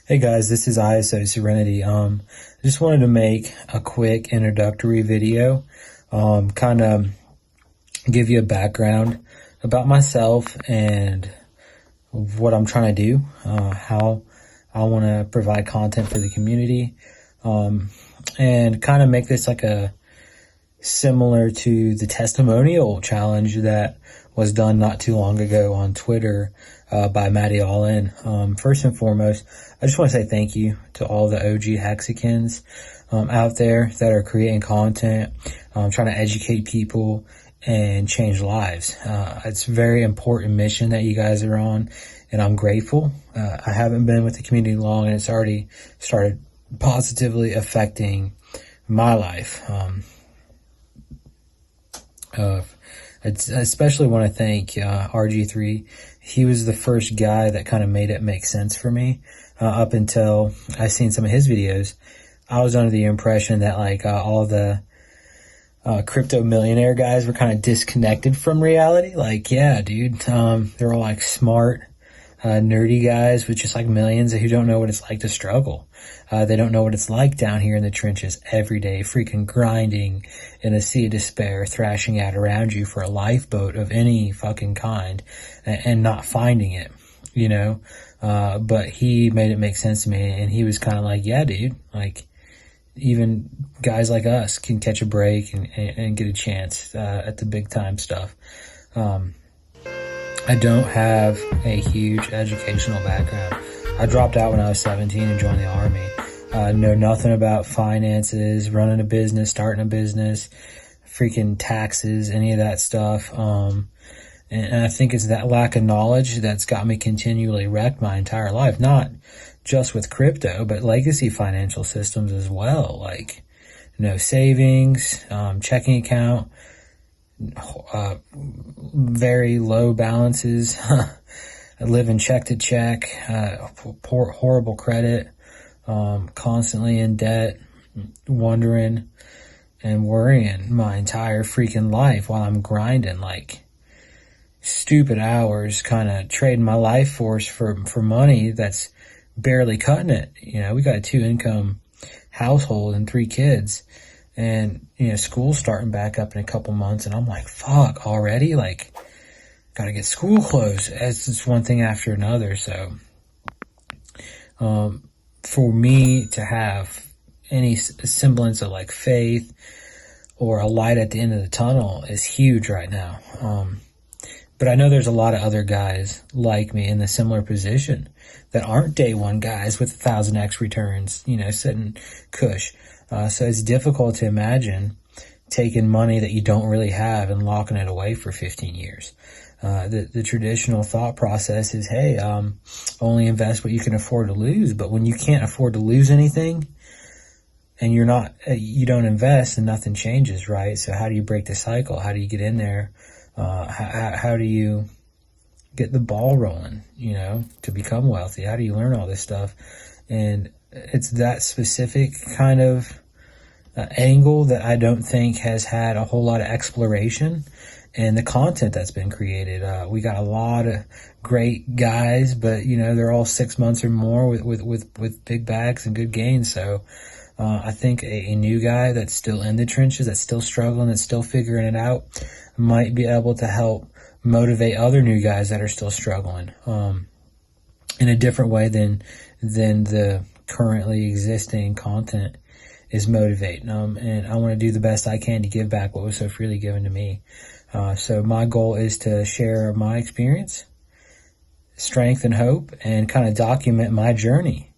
Hey guys, this is ISO Serenity. I just wanted to make a quick introductory video, kind of give you a background about myself and what I'm trying to do, how I want to provide content for the community, and kind of make this like a similar to the testimonial challenge that was done not too long ago on Twitter by Matty Allin. First and foremost, I just want to say thank you to all the OG Hexicans out there that are creating content, trying to educate people and change lives. It's a very important mission that you guys are on, and I'm grateful. I haven't been with the community long, and it's already started positively affecting my life. Especially when I thank RG3. He was the first guy that kind of made it make sense for me. Up until I seen some of his videos, I was under the impression that like all the crypto millionaire guys were kind of disconnected from reality. Like, yeah, dude, they're all like smart, nerdy guys with just like millions who don't know what it's like to struggle. They don't know what it's like down here in the trenches every day, freaking grinding in a sea of despair, thrashing out around you for a lifeboat of any fucking kind and not finding it, you know? But he made it make sense to me, and he was kind of like, yeah, dude, like even guys like us can catch a break and get a chance at the big time stuff. I don't have a huge educational background. I dropped out when I was 17 and joined the Army. Know nothing about finances, running a business, starting a business, freaking taxes, any of that stuff. And I think it's that lack of knowledge that's got me continually wrecked my entire life. Not just with crypto, but legacy financial systems as well. Like no savings, checking account, very low balances, living check to check, horrible credit, constantly in debt, wondering and worrying my entire freaking life while I'm grinding like stupid hours, kind of trading my life force for money that's barely cutting it. You know, we got a 2-income household and 3 kids. And, you know, school's starting back up in a couple months, and I'm like, fuck, already? Like, gotta get school clothes. It's just one thing after another. So, for me to have any semblance of like faith or a light at the end of the tunnel is huge right now. But I know there's a lot of other guys like me in the similar position that aren't day one guys with 1,000x returns, you know, sitting cush. So it's difficult to imagine taking money that you don't really have and locking it away for 15 years. The traditional thought process is, hey, only invest what you can afford to lose. But when you can't afford to lose anything and you don't invest, and nothing changes, right? So how do you break the cycle? How do you get in there? How do you get the ball rolling, you know, to become wealthy? How do you learn all this stuff? And it's that specific kind of angle that I don't think has had a whole lot of exploration in the content that's been created. We got a lot of great guys, but you know, they're all 6 months or more with big bags and good gains. So I think a new guy that's still in the trenches, that's still struggling, that's still figuring it out, might be able to help motivate other new guys that are still struggling in a different way than the currently existing content is motivating them. And I want to do the best I can to give back what was so freely given to me. So my goal is to share my experience, strength and hope, and kind of document my journey.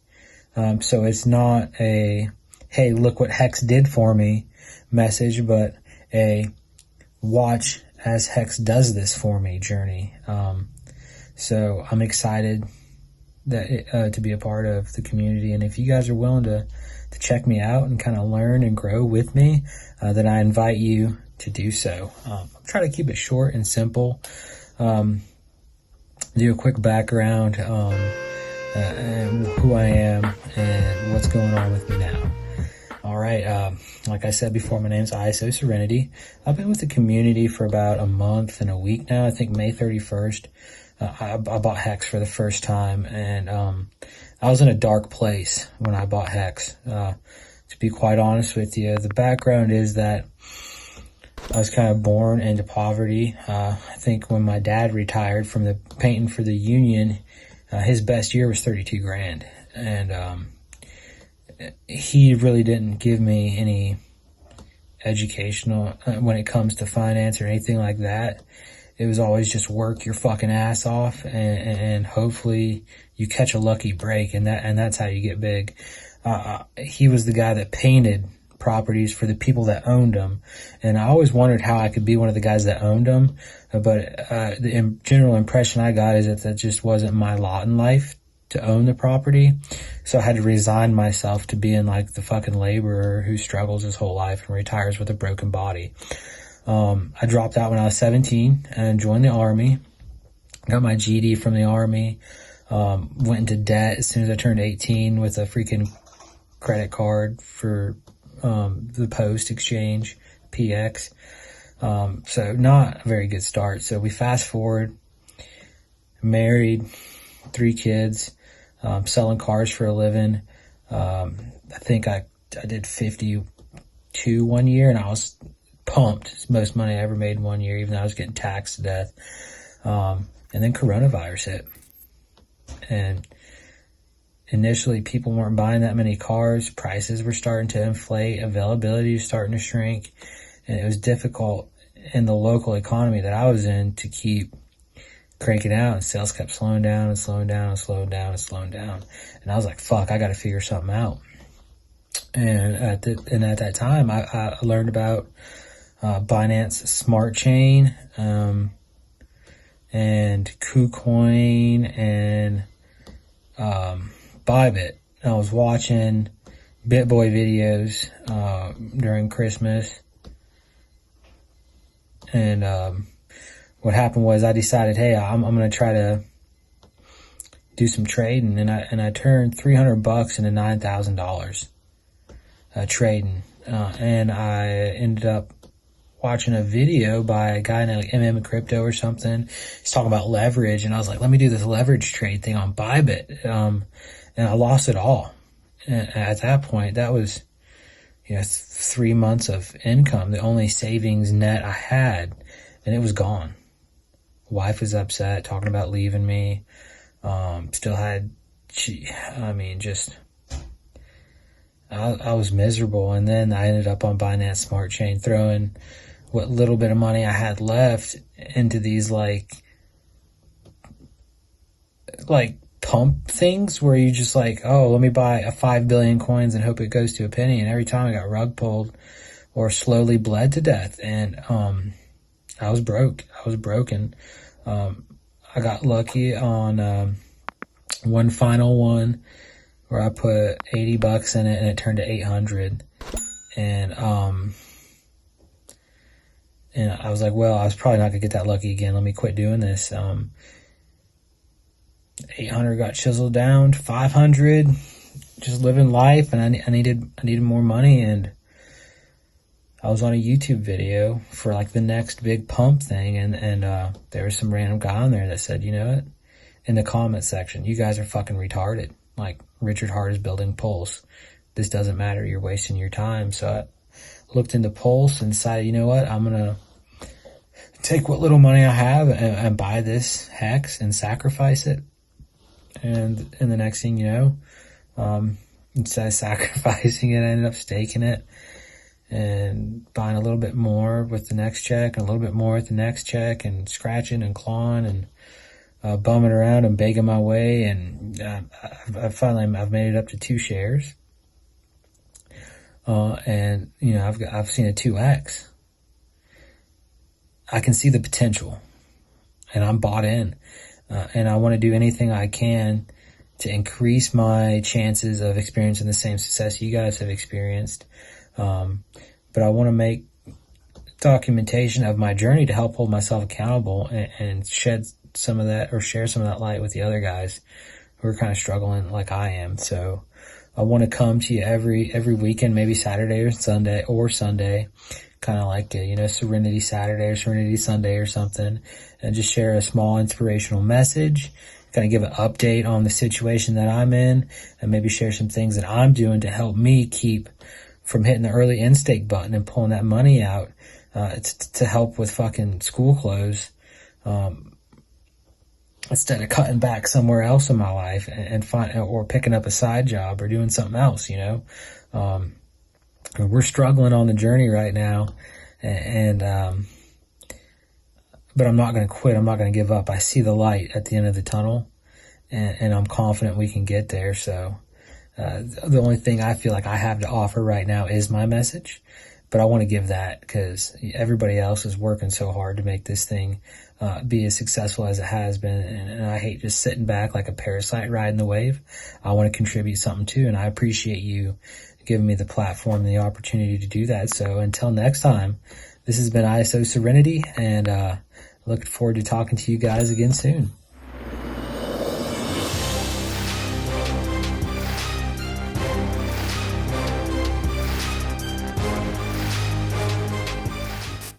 So it's not a, hey, look what Hex did for me message, but a watch as Hex does this for me journey. So I'm excited that to be a part of the community. And if you guys are willing to check me out and kind of learn and grow with me, then I invite you to do so. I'm trying to keep it short and simple. Do a quick background, and who I am and what's going on with me now. All right. Like I said before, my name's ISO Serenity. I've been with the community for about a month and a week now. I think May 31st I bought Hex for the first time, and I was in a dark place when I bought Hex. To be quite honest with you, the background is that I was kind of born into poverty. I think when my dad retired from the painting for the union, his best year was 32 grand. And he really didn't give me any educational when it comes to finance or anything like that. It was always just work your fucking ass off and hopefully you catch a lucky break, and that's how you get big. He was the guy that painted properties for the people that owned them, and I always wondered how I could be one of the guys that owned them, but the general impression I got is that just wasn't my lot in life to own the property. So I had to resign myself to being like the fucking laborer who struggles his whole life and retires with a broken body. I dropped out when I was 17 and joined the Army. Got my GED from the Army. Went into debt as soon as I turned 18 with a freaking credit card for the Post Exchange, PX. So not a very good start. So we fast forward, married, 3 kids, selling cars for a living. I think I did 52 one year, and I was pumped. It's the most money I ever made in 1 year, even though I was getting taxed to death. And then coronavirus hit. And initially people weren't buying that many cars. Prices were starting to inflate. Availability was starting to shrink. And it was difficult in the local economy that I was in to keep cranking out. And sales kept slowing down and slowing down and slowing down and slowing down. And I was like, fuck, I got to figure something out. And at that time, I learned about Binance Smart Chain, and KuCoin and Bybit. I was watching BitBoy videos during Christmas, and what happened was I decided, hey, I'm going to try to do some trading, and I turned $300 into $9,000 trading, and I ended up watching a video by a guy named like Crypto or something. He's talking about leverage, and I was like, let me do this leverage trade thing on Bybit. And I lost it all. And at that point, that was, 3 months of income, the only savings net I had, and it was gone. Wife was upset, talking about leaving me. Still had, I was miserable. And then I ended up on Binance Smart Chain, throwing what little bit of money I had left into these like pump things where you just like, oh, let me buy 5 billion coins and hope it goes to a penny. And every time I got rug pulled or slowly bled to death. And I was broke. I was broken. I got lucky on one final one where I put $80 in it and it turned to 800. And I was like, well, I was probably not gonna get that lucky again. Let me quit doing this. 800 got chiseled down to 500, just living life. And I needed more money. And I was on a YouTube video for like the next big pump thing. And there was some random guy on there that said, you know what? In the comment section, you guys are fucking retarded. Like, Richard Hart is building Pulse. This doesn't matter. You're wasting your time. So I looked into Pulse and decided, you know what? I'm going to take what little money I have and buy this Hex and sacrifice it. And the next thing you know, instead of sacrificing it, I ended up staking it and buying a little bit more with the next check and a little bit more with the next check and scratching and clawing and bumming around and begging my way. And I've made it up to 2 shares. And I've seen a 2x. I can see the potential, and I'm bought in, and I want to do anything I can to increase my chances of experiencing the same success you guys have experienced. But I want to make documentation of my journey to help hold myself accountable and shed some of that, or share some of that light with the other guys who are kind of struggling like I am. So I want to come to you every weekend, maybe Saturday or Sunday, kind of like a, you know, Serenity Saturday or Serenity Sunday or something, and just share a small inspirational message, kind of give an update on the situation that I'm in, and maybe share some things that I'm doing to help me keep from hitting the early in-stake button and pulling that money out to help with fucking school clothes, instead of cutting back somewhere else in my life and or picking up a side job or doing something else, you know. We're struggling on the journey right now, but I'm not going to quit. I'm not going to give up. I see the light at the end of the tunnel, and I'm confident we can get there. So the only thing I feel like I have to offer right now is my message, but I want to give that because everybody else is working so hard to make this thing be as successful as it has been, and I hate just sitting back like a parasite riding the wave. I want to contribute something too, and I appreciate you giving me the platform and the opportunity to do that. So until next time, this has been ISO Serenity, and looking forward to talking to you guys again soon.